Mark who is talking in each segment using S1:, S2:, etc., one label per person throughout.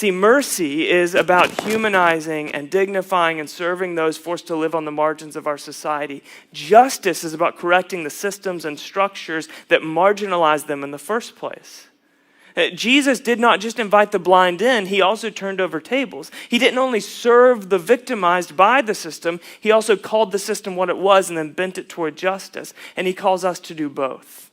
S1: See, mercy is about humanizing and dignifying and serving those forced to live on the margins of our society. Justice is about correcting the systems and structures that marginalize them in the first place. Jesus did not just invite the blind in, he also turned over tables. He didn't only serve the victimized by the system, he also called the system what it was and then bent it toward justice. And he calls us to do both,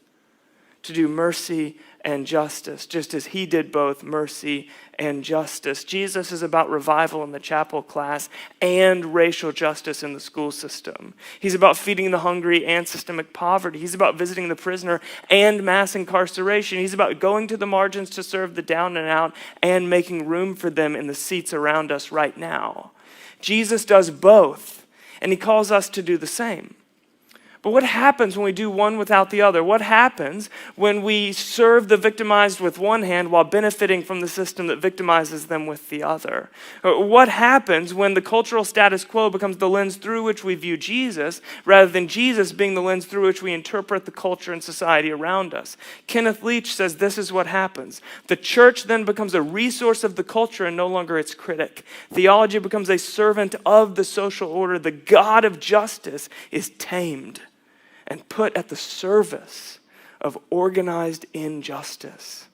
S1: to do mercy and justice, just as he did both mercy and justice. Jesus is about revival in the chapel class and racial justice in the school system. He's about feeding the hungry and systemic poverty. He's about visiting the prisoner and mass incarceration. He's about going to the margins to serve the down and out and making room for them in the seats around us right now. Jesus does both, and he calls us to do the same. But what happens when we do one without the other? What happens when we serve the victimized with one hand while benefiting from the system that victimizes them with the other? What happens when the cultural status quo becomes the lens through which we view Jesus, rather than Jesus being the lens through which we interpret the culture and society around us? Kenneth Leach says this is what happens. The church then becomes a resource of the culture and no longer its critic. Theology becomes a servant of the social order. The God of justice is tamed and put at the service of organized injustice.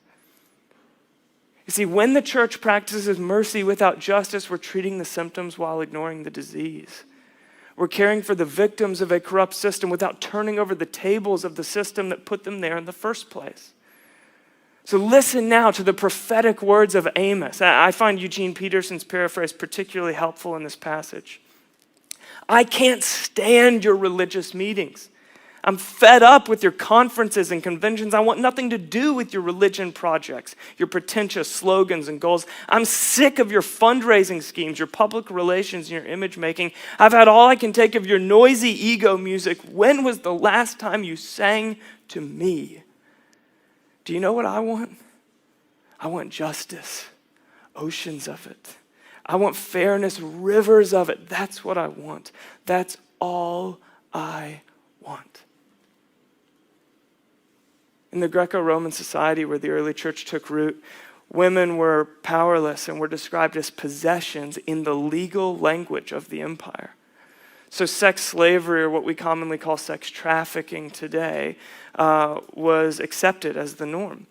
S1: You see, when the church practices mercy without justice, we're treating the symptoms while ignoring the disease. We're caring for the victims of a corrupt system without turning over the tables of the system that put them there in the first place. So listen now to the prophetic words of Amos. I find Eugene Peterson's paraphrase particularly helpful in this passage. I can't stand your religious meetings. I'm fed up with your conferences and conventions. I want nothing to do with your religion projects, your pretentious slogans and goals. I'm sick of your fundraising schemes, your public relations, and your image making. I've had all I can take of your noisy ego music. When was the last time you sang to me? Do you know what I want? I want justice, oceans of it. I want fairness, rivers of it. That's what I want. That's all I want. In the Greco-Roman society where the early church took root, women were powerless and were described as possessions in the legal language of the empire. So sex slavery, or what we commonly call sex trafficking today, was accepted as the norm.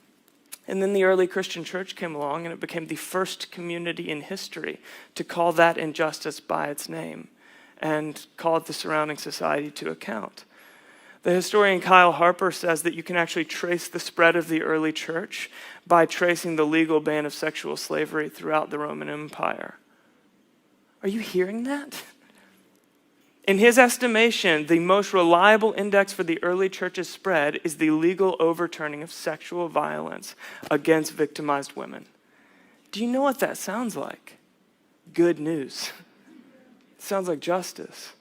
S1: And then the early Christian church came along and it became the first community in history to call that injustice by its name and called the surrounding society to account. The historian Kyle Harper says that you can actually trace the spread of the early church by tracing the legal ban of sexual slavery throughout the Roman Empire. Are you hearing that? In his estimation, the most reliable index for the early church's spread is the legal overturning of sexual violence against victimized women. Do you know what that sounds like? Good news. It sounds like justice.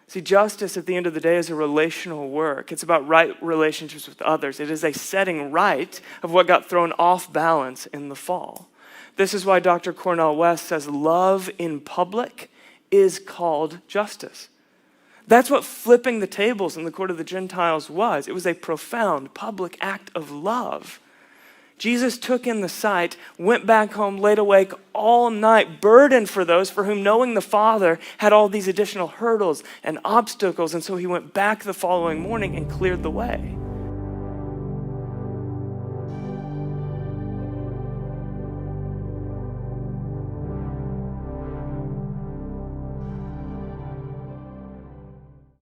S1: See, justice at the end of the day is a relational work. It's about right relationships with others. It is a setting right of what got thrown off balance in the fall. This is why Dr. Cornel West says love in public is called justice. That's what flipping the tables in the court of the Gentiles was. It was a profound public act of love. Jesus took in the sight, went back home, laid awake all night, burdened for those for whom knowing the Father had all these additional hurdles and obstacles. And so he went back the following morning and cleared the way.